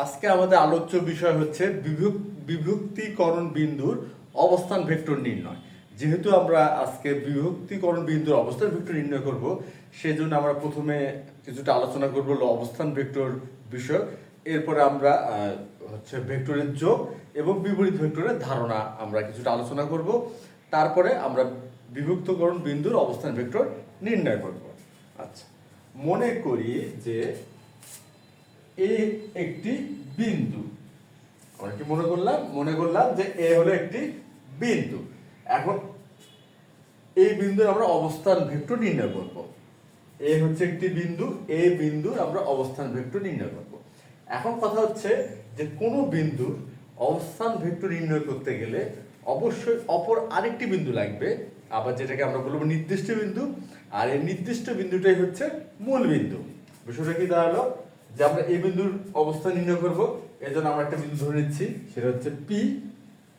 আজকে আমাদের আলোচ্য বিষয় হচ্ছে বিভক্তিকরণ বিন্দুর অবস্থান ভেক্টর নির্ণয়। যেহেতু আমরা আজকে বিভক্তিকরণ বিন্দুর অবস্থান ভেক্টর নির্ণয় করব, সেজন্য আমরা প্রথমে কিছুটা আলোচনা করব অবস্থান ভেক্টর বিষয়। এরপরে আমরা ভেক্টরের যোগ এবং বিপরীত ভেক্টরের ধারণা আমরা কিছুটা আলোচনা করব। তারপরে আমরা বিভক্তিকরণ বিন্দুর অবস্থান ভেক্টর নির্ণয় করব। আচ্ছা, মনে করি যে এ একটি বিন্দু। আমরা কি মনে করলাম যে এ হলো একটি বিন্দু। এখন এই বিন্দুর আমরা অবস্থান ভেক্টর নির্ণয় করব। এ হচ্ছে একটি বিন্দু, এই বিন্দুর আমরা অবস্থান ভেক্টর নির্ণয় করব। এখন কথা হচ্ছে যে কোনো বিন্দুর অবস্থান ভেক্টর নির্ণয় করতে গেলে অবশ্যই অপর আরেকটি বিন্দু লাগবে, আবার যেটাকে আমরা বলবো নির্দিষ্ট বিন্দু। আর এই নির্দিষ্ট বিন্দুটাই হচ্ছে মূল বিন্দু। বিষয়টা কি দাঁড়ালো যে আমরা এই বিন্দুর অবস্থান নির্ণয় করব, এজন্য আমরা একটা বিন্দু ধরে নিচ্ছি, সেটা হচ্ছে পি।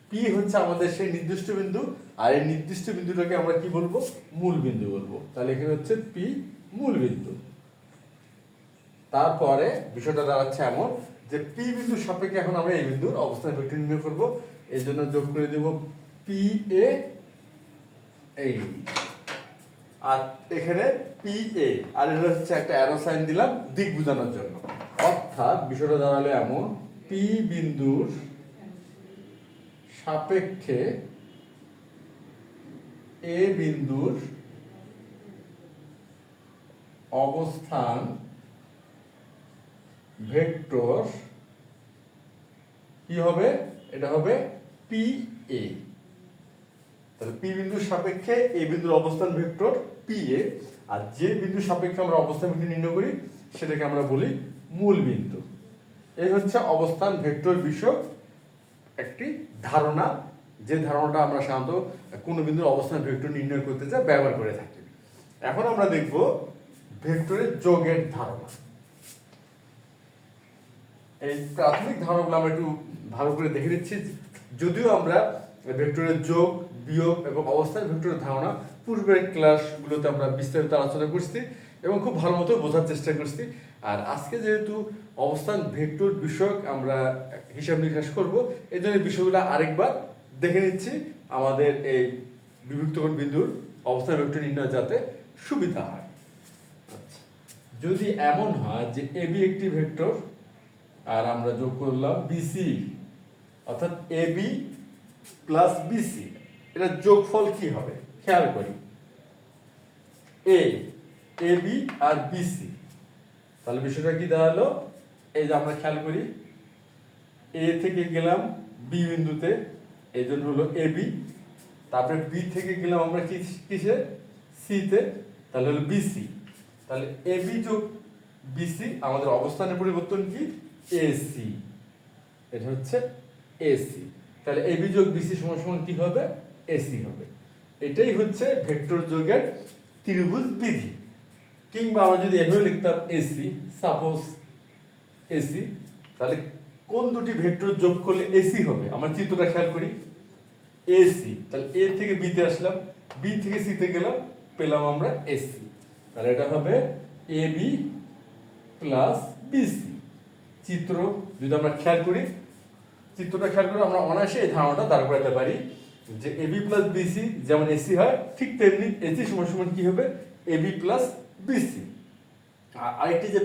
পি হচ্ছে আমাদের সেই নির্দিষ্ট বিন্দু, আর এই নির্দিষ্ট বিন্দুটাকে আমরা কি বলবো? মূল বিন্দু বলবো। তাহলে এখানে হচ্ছে পি মূল বিন্দু। তারপরে বিষয়টা দাঁড়াচ্ছে এমন যে পি বিন্দুর সাপেক্ষে এখন আমরা এই বিন্দুর অবস্থান ভেক্টর নির্ণয় করব। এই জন্য যোগ করে দেব পি এ এই, আর এখানে পি এ, আর এটা হচ্ছে একটা অ্যারো সাইন দিলাম দিক বোঝানোর জন্য। অর্থাৎ বিষয়টা দাঁড়ালো এমন, পি বিন্দুর সাপেক্ষে এ বিন্দুর অবস্থান ভেক্টর কি হবে? এটা হবে পি এ। তাহলে পি বিন্দুর সাপেক্ষে এই বিন্দুর অবস্থান ভেক্টর পি এ, আর যে বিন্দুর সাপেক্ষে আমরা অবস্থান ভেক্টর নির্ণয় করি সেটাকে আমরা বলি মূল বিন্দু। এই হচ্ছে অবস্থান ভেক্টর বিষয়ক একটি ধারণা, যে ধারণাটা আমরা সাধারণত কোনো বিন্দুর অবস্থান ভেক্টর নির্ণয় করতে যা ব্যবহার করে থাকি। এখন আমরা দেখব ভেক্টরের যোগের ধারণা। এই প্রাথমিক ধারণাগুলো আমরা একটু ভালো করে দেখে নিচ্ছি। যদিও আমরা ভেক্টরের যোগ, বিয়োগ এবং অবস্থান ভেক্টরের ধারণা পূর্বের ক্লাসগুলোতে আমরা বিস্তারিত আলোচনা করছি এবং খুব ভালো মতো বোঝার চেষ্টা করছি। আর আজকে যেহেতু অবস্থান ভেক্টর বিষয়ক আমরা হিসাব নিকাশ করব, এই জন্য বিষয়গুলো আরেকবার দেখে নিচ্ছি আমাদের এই বিভক্তিকরণ বিন্দুর অবস্থান ভেক্টর নির্ণয় যাতে সুবিধা হয়। আচ্ছা, যদি এমন হয় যে এবি একটি ভেক্টর আর আমরা যোগ করলাম বিসি, অর্থাৎ এবি প্লাস বিসি, এটা যোগফল কি হবে? খেয়াল করি, এ এবি আর বিসি। তাহলে বিষয়টা কি দাঁড়ালো? এই যে আমরা খেয়াল করি, এ থেকে গেলাম বি বিন্দুতে, এই জন্য হলো এবি। তারপরে বি থেকে গেলাম আমরা কিসে? সিতে, তাহলে হলো বিসি। তাহলে এবি যোগ বিসি আমাদের অবস্থানের পরিবর্তন কি? এসি। এটা হচ্ছে এসি। তাহলে এবি যোগ বিসি সমান সমান কি হবে? এসি হবে। এটাই হচ্ছে ভেক্টর যোগের ত্রিভুজ বিধি। কিংবা আমরা যদি এভাবে লিখতাম এসি, সাপোজ এসি, তাহলে কোন দুটি ভেক্টর যোগ করলে এসি হবে? আমরা চিত্রটা খেয়াল করি, এসি। তাহলে এ থেকে বিতে আসলাম, বি থেকে সিতে গেলাম, পেলাম আমরা এসি। তাহলে এটা হবে এবি প্লাস বিসি। চিত্র যদি আমরা খেয়াল করি, চিত্রটা খেয়াল করে আমরা অনায়াসে এই ধারণাটা দাঁড় করাতে পারি যে এবি প্লাস বিসি যেমন এসি হয়, ঠিক তেমনি এসি সমান সমান কি হবে? AB plus BC. আর আরেকটি যে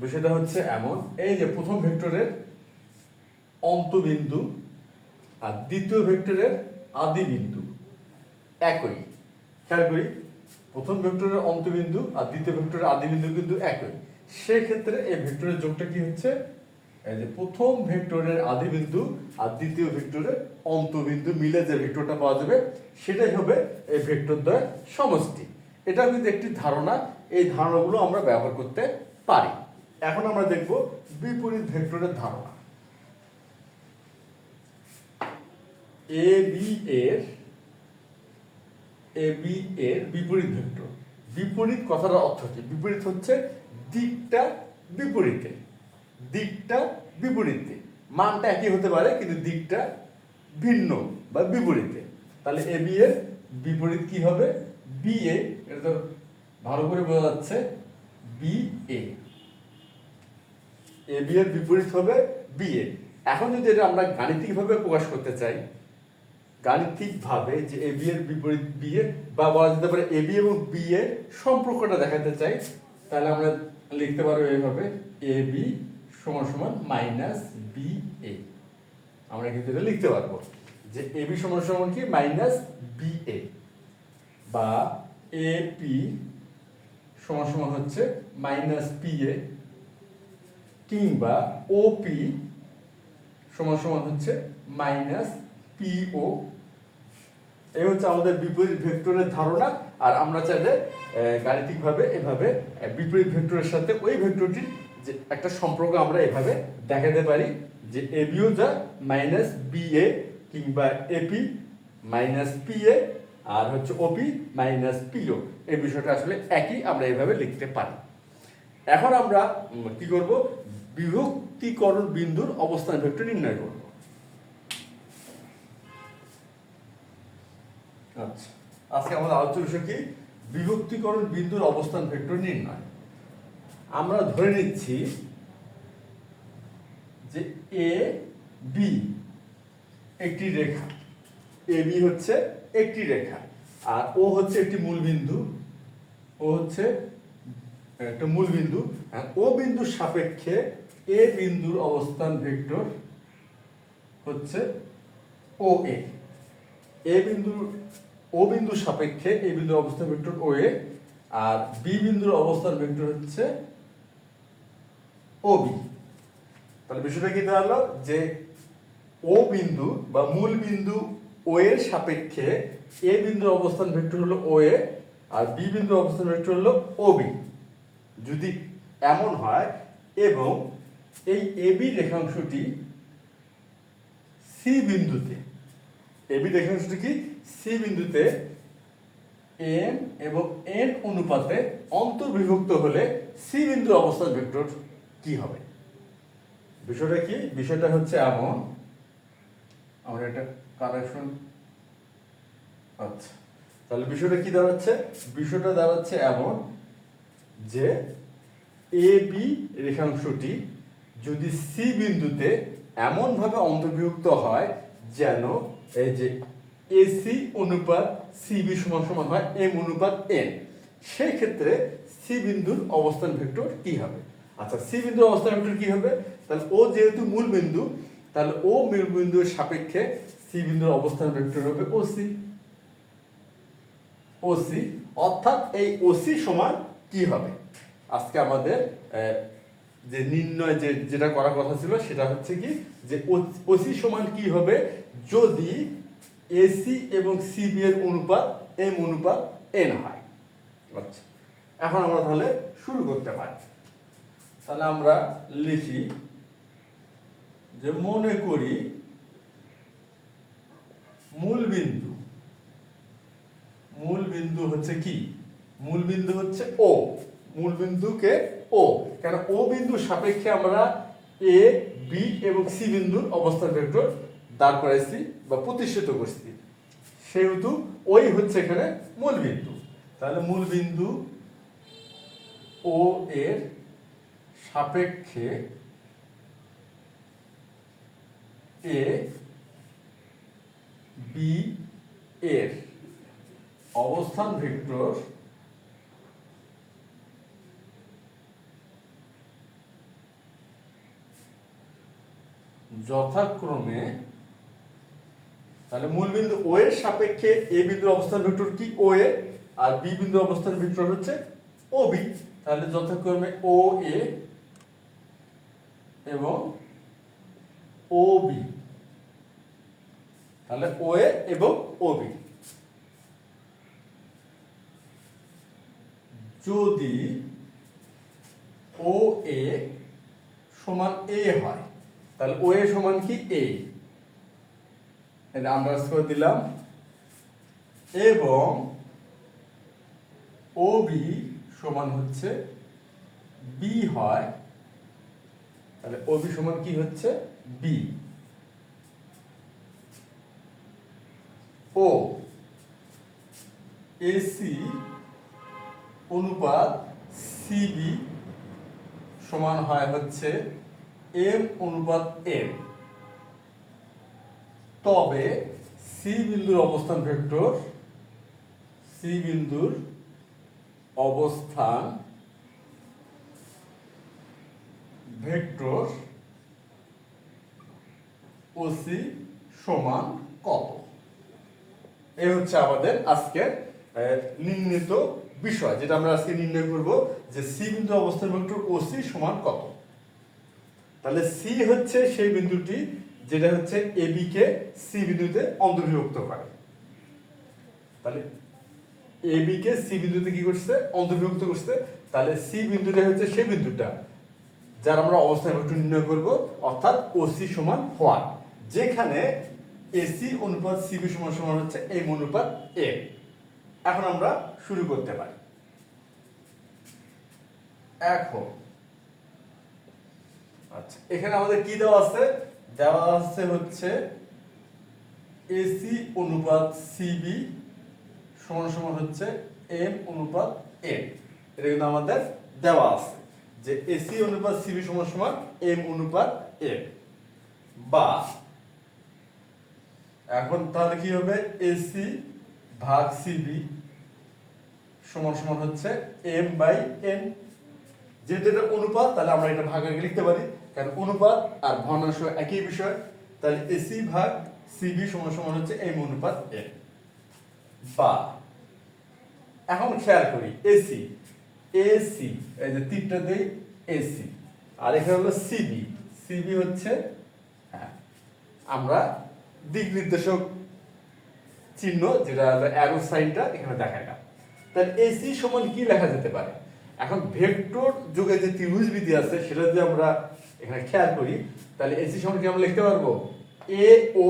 বিষয়টা হচ্ছে এমন, এই যে প্রথম ভেক্টরের অন্তবিন্দু আর দ্বিতীয় ভেক্টরের আদি বিন্দু একই। খেয়াল করি, প্রথম ভেক্টরের অন্তবিন্দু আর দ্বিতীয় ভেক্টরের আদি বিন্দু কিন্তু একই। সেক্ষেত্রে এই ভেক্টরের যোগটা কি হচ্ছে? এই যে প্রথম ভেক্টরের আদি বিন্দু আর দ্বিতীয় ভেক্টরের অন্তবিন্দু মিলে যে ভেক্টরটা পাওয়া যাবে সেটাই হবে এই ভেক্টর দ্বয়ের সমষ্টি। এটা কিন্তু একটি ধারণা, এই ধারণাগুলো আমরা ব্যবহার করতে পারি। এখন আমরা দেখব বিপরীত ভেক্টরের ধারণা। এবি এর বিপরীত ভেক্টর। বিপরীত কথার অর্থ কি? বিপরীত হচ্ছে দিকটা বিপরীতে, দিকটা বিপরীতে, মানটা একই হতে পারে কিন্তু দিকটা ভিন্ন বা বিপরীতে। তাহলে এবি এর বিপরীত কি হবে? B A. এটা তো ভালো করে বোঝা যাচ্ছে, বি এ। এবি এর বিপরীত হবে বিএ। এখন যদি এটা আমরা গাণিতিকভাবে প্রকাশ করতে চাই, গাণিতিকভাবে যে এবি এর বিপরীত বিএ, বা বলা যেতে পারে এবি এবং বিএ সম্পর্কটা দেখাতে চাই, তাহলে আমরা লিখতে পারবো এইভাবে, এবি সমান সমান মাইনাস বিএ। আমরা কিন্তু এটা লিখতে পারবো যে এবি সমান সমান কি মাইনাস বিএ, বা এপি সমান সমান হচ্ছে মাইনাস পিএ, কিংবা ওপি সমান সমান হচ্ছে মাইনাস পিও। এই হচ্ছে আমাদের বিপরীত ভেক্টরের ধারণা। আর আমরা চাইলে গাণিতিকভাবে এভাবে বিপরীত ভেক্টরের সাথে ওই ভেক্টরটির যে একটা সম্পর্ক আমরা এভাবে দেখাতে পারি, যে এবিও যা মাইনাস বিএ, কিংবা এপি মাইনাস পিএ, আর হচ্ছে ওপি মাইনাস পিও। এই বিষয়টা আসলে একই, আমরা এভাবে লিখতে পারি। এখন আমরা কি করব, বিভক্তিকরণ বিন্দুর অবস্থান ভেক্টর নির্ণয় করব। আচ্ছা, আজকে আমাদের আলোচ্য বিষয় কি, বিভক্তিকরণ বিন্দুর অবস্থান ভেক্টর নির্ণয়। আমরা ধরে নিচ্ছি যে এ বি একটি রেখা, এ বি হচ্ছে একটি রেখা, আর ও হচ্ছে একটি মূল বিন্দু, ও হচ্ছে একটা মূল বিন্দু। ও বিন্দুর সাপেক্ষে এ বিন্দুর অবস্থান ভেক্টর হচ্ছে ও এ। ও বিন্দুর সাপেক্ষে এ বিন্দুর অবস্থান ভেক্টর ও এ, আর বি বিন্দুর অবস্থান ভেক্টর হচ্ছে ও বি। তাহলে বিষয়টা কি দাঁড়ালো, যে ও বিন্দু বা মূল বিন্দু ও এর সাপেক্ষে এ বিন্দুর অবস্থান ভেক্টর হলো ও এ, আর বি বিন্দুর অবস্থান ভেক্টর হলো ও বি। যদি এমন হয় এবং এই এবি রেখাংশটি সি বিন্দুতে, এবি রেখাংশটি কি সি বিন্দুতে এম এবং এন অনুপাতে অন্তর্বিভক্ত হলে সি বিন্দুর অবস্থান ভেক্টর কি হবে? বিষয়টা কি, বিষয়টা হচ্ছে এমন, আমরা এটা কারেকশন, আচ্ছা, তাহলে বিষয়টা কি দাঁড়াচ্ছে, বিষয়টা দাঁড়াচ্ছে এমন যে এ বি রেখাংশটি যদি সি বিন্দুতে এমন ভাবে অন্তর্ভুক্ত হয় যেন এই যে এসি অনুপাত সিবি সমান সমান হয় এম অনুপাত এন, সেই ক্ষেত্রে সি বিন্দুর অবস্থান ভেক্টর কি হবে? আচ্ছা, সি বিন্দুর অবস্থান ভেক্টর কি হবে? তাহলে ও যেহেতু মূল বিন্দু, তাহলে ও মূল বিন্দুর সাপেক্ষে সি বিন্দুর অবস্থান ভেক্টর হবে ওসি। ওসি অর্থাৎ এই ওসি সমান কি হবে? আজকে আমাদের যে নির্ণয় যেটা করার কথা ছিল সেটা হচ্ছে কি, যে ওসি সমান কি হবে যদি এসি এবং সিবি এর অনুপাত এম অনুপাত এন হয়। আচ্ছা, এখন আমরা তাহলে শুরু করতে পারি। তাহলে আমরা লিখি যে মনে করি মূল বিন্দু হচ্ছে কি, মূল বিন্দু হচ্ছে ও, মূল বিন্দুকে ও, কেন ও বিন্দুর সাপেক্ষে আমরা এ বি এবং সি বিন্দুর অবস্থান ভেক্টর দাঁড় করাইছি বা প্রতিষ্ঠিত করছি, সেহেতু ওই হচ্ছে এখানে মূল বিন্দু। তাহলে মূল বিন্দু ও এর সাপেক্ষে এ বি এর অবস্থান ভেক্টর যথাক্রমে, তাহলে মূল বিন্দু ও এর সাপেক্ষে এ বিন্দুর অবস্থান ভেক্টর কি ও এ, আর বি বিন্দুর অবস্থান ভেক্টর হচ্ছে ও বি। তাহলে যথাক্রমে ও এ এবং ও বি, তাহলে ও এ এবং ও বি যদি ও এ সমান এ হয়, তাহলে ও এ সমান কি এ, এটা আন্ডারস্কোর দিলাম, এবং ও বি সমান হচ্ছে বি হয়, তাহলে ও বি সমান কি হচ্ছে বি। ও এসি অনুপাত সিবি সমান হয় হচ্ছে এম অনুপাত এন, তবে সি বিন্দুর অবস্থান ভেক্টর, সি বিন্দুর অবস্থান ভেক্টর ওসি সমান কত? এই হচ্ছে আমাদের আজকের নির্ণীত বিষয়, যেটা আমরা আজকে নির্ণয় করব যে সি বিন্দু অবস্থান ভেক্টর ওসি সমান কত। তাহলে সি হচ্ছে সেই বিন্দুটি যেটা হচ্ছে এবি কে সি বিন্দুতে অন্তর্ভুক্ত করে। তাহলে এবি কে সি বিন্দুতে কি করছে? অন্তর্ভুক্ত করছে। তাহলে সি বিন্দুটা হচ্ছে সেই বিন্দুটা যার আমরা অবস্থান ভেক্টর নির্ণয় করব, অর্থাৎ ওসি সমান ওয়ান, যেখানে এসি অনুপাত সিবি সমান সমান হচ্ছে এম অনুপাত এম। এখন আমরা শুরু করতে পারি। এখন আচ্ছা, এখানে আমাদের কি দেওয়া আছে? দেওয়া আছে হচ্ছে এসি অনুপাত সিবি সমান সমান হচ্ছে এম অনুপাত এম। এটা কিন্তু আমাদের দেওয়া আছে যে এসি অনুপাত সিবি সমান সমান এম অনুপাত এম, বা এখন তাহলে কি হবে? এসি ভাগ সিবি সমান সমান হচ্ছে এম বাই এন। যেহেতু এটা অনুপাত, তাহলে আমরা এটা ভাগ আগে লিখতে পারি, কারণ অনুপাত আর ভগ্নাংশ একই বিষয়। তাহলে এসি ভাগ সিবি সমান সমান হচ্ছে এম অনুপাত এন, বা এখন খেয়াল করি এসি, এসি এই যে তীরটা দেই এসি, আর এখানে হলো সিবি, সিবি হচ্ছে আমরা দিক নির্দেশক চিহ্ন, যেটা অ্যারো সাইনটা এখানে দেখাইলাম। তাহলে এসি সমান কি লেখা যেতে পারে? এখন ভেক্টর যুগে যে ত্রিভুজবিধি আছে সেটা যদি আমরা এখানে খেয়াল করি, তাহলে এসি সমান কি আমরা লিখতে পারবো? এ ও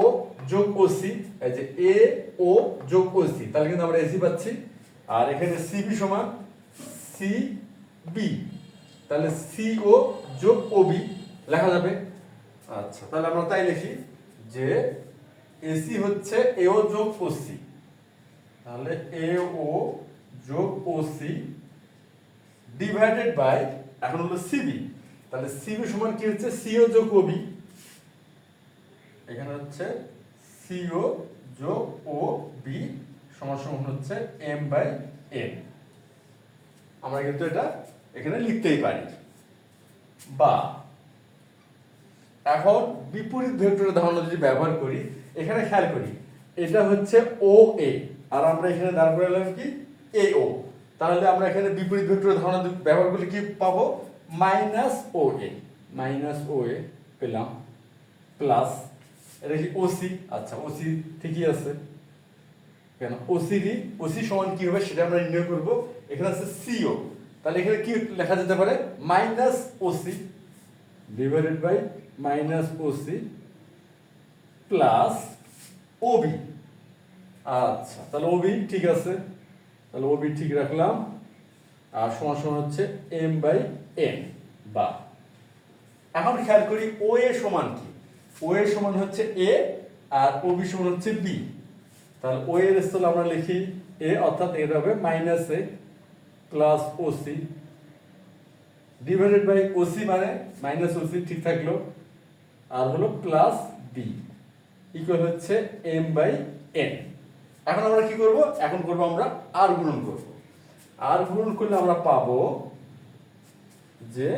যোগ ওসি, এই যে এ ও যোগ ওসি, তাহলে কিন্তু আমরা এসি পাচ্ছি। আর এখানে সিবি সমান সি বি, তাহলে সি ও যোগ ওবি লেখা যাবে। আচ্ছা, তাহলে আমরা তাই লিখি যে এসি হচ্ছে এও যোগ ওসি, তাহলে এ ও যোগ ওসি ডিভাইডেড বাই এখন হলো সিবি, তাহলে সিবি সমান কি হচ্ছে? সিও যোগ ওবি, এখানে হচ্ছে সিও যোগ ও বি সমান সমান হচ্ছে এম বাই এন। আমরা কিন্তু এটা এখানে লিখতেই পারি। বা এখন বিপরীত ভেক্টরের ধারণা যদি ব্যবহার করি, এখানে খেয়াল করি এটা হচ্ছে ও এ, আর আমরা এখানে দাঁড় করালাম কি? এ ও। তাহলে আমরা এখানে বিপরীত ভেক্টরের ধারণা ব্যবহার করলে কি পাবো? মাইনাস ও এ, মাইনাস ও এ পেলাম, প্লাস এটা কি ওসি। আচ্ছা, ওসি ঠিকই আছে, কেন ওসি সমান কি হবে সেটা আমরা নির্ণয় করব। এখানে আছে সিও, তাহলে এখানে কি লেখা যেতে পারে? Minus OC divided by minus OC plus OB. আচ্ছা, তাহলে ওবি ঠিক আছে, তাহলে ওবি ঠিক রাখলাম, আর সমান সমান হচ্ছে এম বাই এন। বা এখন খেয়াল করি ও এ সমান কি? ও এ সমান হচ্ছে এ, আর ওবি সমান হচ্ছে বি। তাহলে ও এর স্থলে আমরা লিখি এ, অর্থাৎ এটা হবে minus A plus OC divided by OC মানে মাইনাস ওসি ঠিক থাকলো, আর হলো প্লাস বি ইকুয়াল হচ্ছে এম বাই এন। এখন আমরা কি করব? এখন করব আমরা আর গুণন করব। আর গুণন করলে আমরা পাবো যে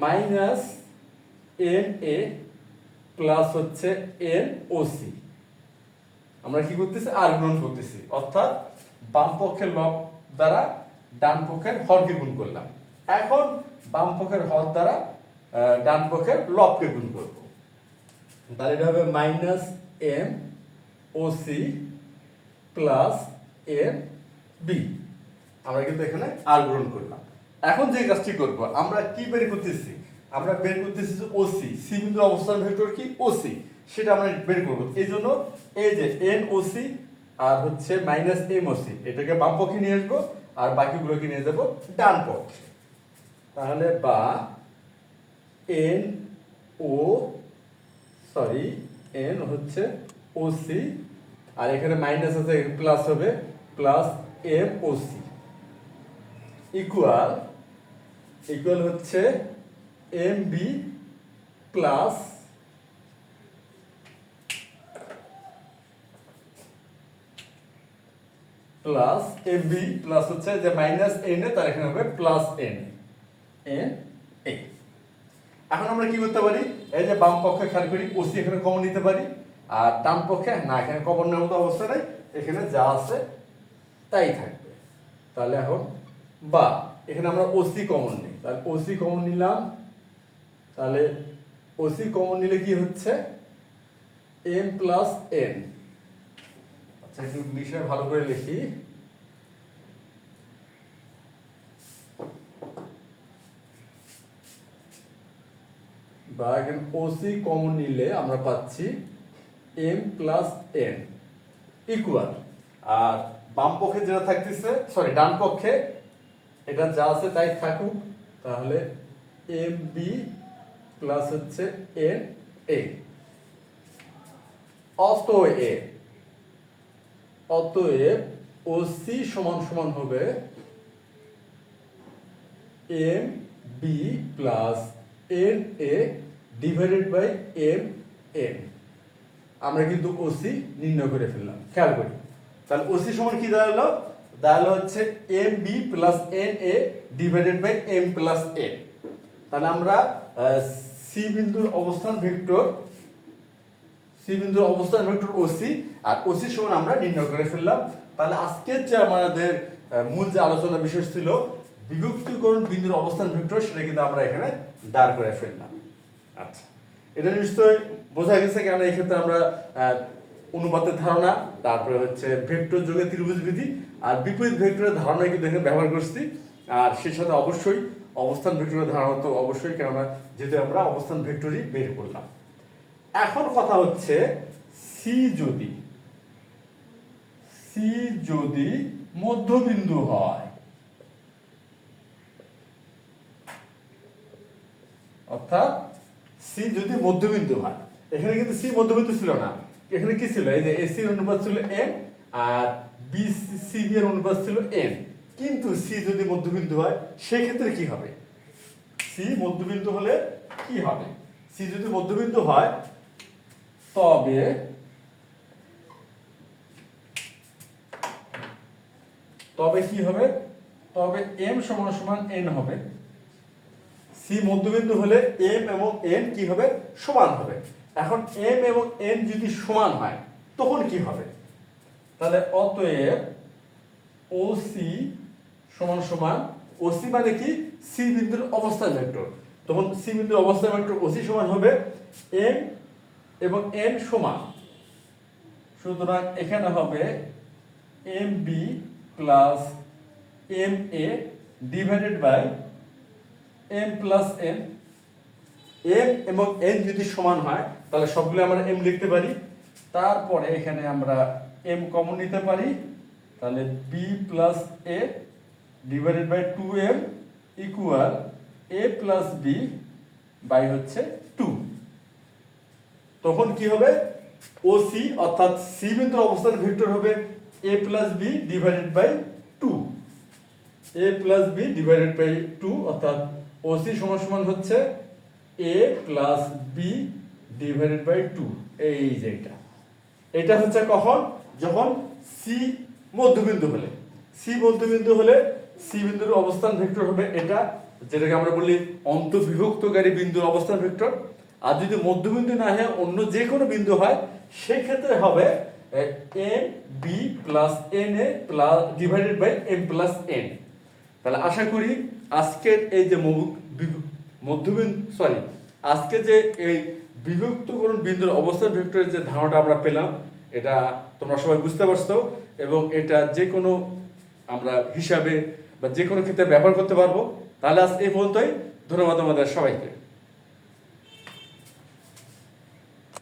মাইনাস এন এ প্লাস হচ্ছে এন ওসি। আমরা কি করতেছি? আর গুণন করতেছি, অর্থাৎ বাম পক্ষের লব দ্বারা ডান পক্ষের হরকে গুণ করলাম। এখন বাম পক্ষের হর দ্বারা ডান পক্ষের লবকে গুণ করব। তাহলে এটা হবে minus M OC plus M B. আমরা কিন্তু এখানে আর গ্রহণ করলাম। এখন যে কাজটি করব, আমরা কি বের করতেছি? আমরা বের করতেছি যে ওসি, সি বিন্দুর অবস্থান ভেক্টর কি? ওসি, সেটা আমরা বের করব। এই জন্য এই যে এন ওসি আর হচ্ছে মাইনাস এম ওসি, এটাকে বাম পক্ষে নিয়ে আসবো, আর বাকিগুলোকে নিয়ে যাব ডান পক্ষে। তাহলে বা এন ও সরি এন হচ্ছে ওসি, আর এখানে মাইনাস আছে প্লাস হবে, প্লাস এম ওসি ইকুয়াল হচ্ছে M B plus plus M B plus হচ্ছে যে মাইনাস এন এ, তার এখানে হবে প্লাস এন এন এ। এখন আমরা কি করতে পারি, এই যে বাম পক্ষে খেয়াল করি ওসি এখানে কমন নিতে পারি, আর ডান পক্ষে না, এখানে কমন নেওয়ার মতো অবস্থা নেই, এখানে যা আছে তাই থাকবে। তাহলে এখন বা এখানে আমরা ওসি কমন নিই, তাহলে ওসি কমন নিলাম, তাহলে ওসি কমন নিলে কি হচ্ছে এম প্লাস এন। আচ্ছা একটু বিষয় ভালো করে লিখি, বা এখানে ওসি কমন নিলে আমরা পাচ্ছি এম প্লাস এন ইকুয়াল, আর বাম পক্ষে যেটা থাকতেছে, সরি ডান পক্ষে এটা যা আছে তাই থাকুক, তাহলে এম বি প্লাস হচ্ছে এন এ। অতএব ওসি সমান সমান হবে M B plus N A divided by M N. আমরা কিন্তু ওসি নির্ণয় করে ফেললাম, খেয়াল করি। তাহলে ওসি সমান কি দাঁড়ালো, দাঁড়ালো হচ্ছে M B plus N A divided by M plus N. তাহলে আমরা সি বিন্দুর অবস্থান ভেক্টর ওসি, আর ওসি সমান আমরা নির্ণয় করে ফেললাম। তাহলে আজকের যে আমাদের মূল যে আলোচনা বিষয় ছিল বিভক্তিকরণ বিন্দুর অবস্থান ভেক্টর, সেটা কিন্তু আমরা এখানে দাঁড় করে ফেললাম। আচ্ছা, এটা নিশ্চয়ই বোঝা গেছে, কেন এই ক্ষেত্রে আমরা অনুপাতের ধারণা, তারপরে হচ্ছে ভেক্টর যোগে ত্রিভুজ বিধি আর বিপরীত ভেক্টরের ধারণা কিন্তু এখানে ব্যবহার করছি। আর সেই সাথে অবশ্যই অবস্থান ভেক্টরের ধারণা তো অবশ্যই, কেননা যেহেতু আমরা অবস্থান ভেক্টরই বের করলাম। এখন কথা হচ্ছে সি যদি মধ্যবিন্দু হয়, অর্থাৎ সি যদি মধ্যবিন্দু হয়, এখানে কিন্তু সি মধ্যবিন্দু ছিল না, এখানে কি ছিল, এই যে এসি এর অনুপাত ছিল M R B C B এর অনুপাত ছিল এন। কিন্তু সি যদি মধ্যবিন্দু হয় সেক্ষেত্রে কি হবে, সি মধ্যবিন্দু হলে কি হবে, সি যদি মধ্যবিন্দু হয় তবে কি হবে, তবে এম সমান সমান এন হবে। সি মধ্যবিন্দু হলে এম এবং এন কি হবে, সমান হবে। এখন এম এবং এন যদি সমান হয় তখন কি হবে, তাহলে অতএব ওসি সমান সমান, ওসি মানে কি সি বিন্দুর অবস্থান ভেক্টর, তখন সি বিন্দুর অবস্থান ভেক্টর ওসি সমান হবে এম এবং এন সমান, সুতরাং এখানে হবে M B plus M A divided by M plus N. M এবং এন যদি সমান হয় তাহলে সবগুলো আমরা এম লিখতে পারি, তারপরে এখানে আমরা এম কমন নিতে পারি, তাহলে B plus A divided by 2m equal a plus B by হচ্ছে 2। তখন কি হবে, ওসি অর্থাৎ সি বিন্দুর অবস্থান ভেক্টর হবে a plus B divided by 2, a plus B divided by 2, অর্থাৎ ওসি সমান সমান হচ্ছে a plus B divided by 2। এই যে এটা হচ্ছে কখন, যখন সি মধ্যবিন্দু হলে, সি মধ্যবিন্দু হলে সি বিন্দুর অবস্থান ভেক্টর হবে এটা, যেটাকে আমরা বলি অন্তর্বিভক্তকারী বিন্দুর অবস্থান ভেক্টর। আর যদি মধ্যবিন্দু না হয় অন্য যে কোনো বিন্দু হয় সেক্ষেত্রে হবে M B plus N A plus divided by M plus N. তাহলে আশা করি আজকের এই যে আজকে যে এই বিভক্তকরণ বিন্দুর অবস্থান ভেক্টরের যে ধারণাটা আমরা পেলাম, এটা তোমরা সবাই বুঝতে পারছো, এবং এটা যে কোনো আমরা হিসাবে বা যে কোনো ক্ষেত্রে ব্যবহার করতে পারবো। তাহলে আজ এই পর্যন্তই, ধন্যবাদ আমাদের সবাইকে।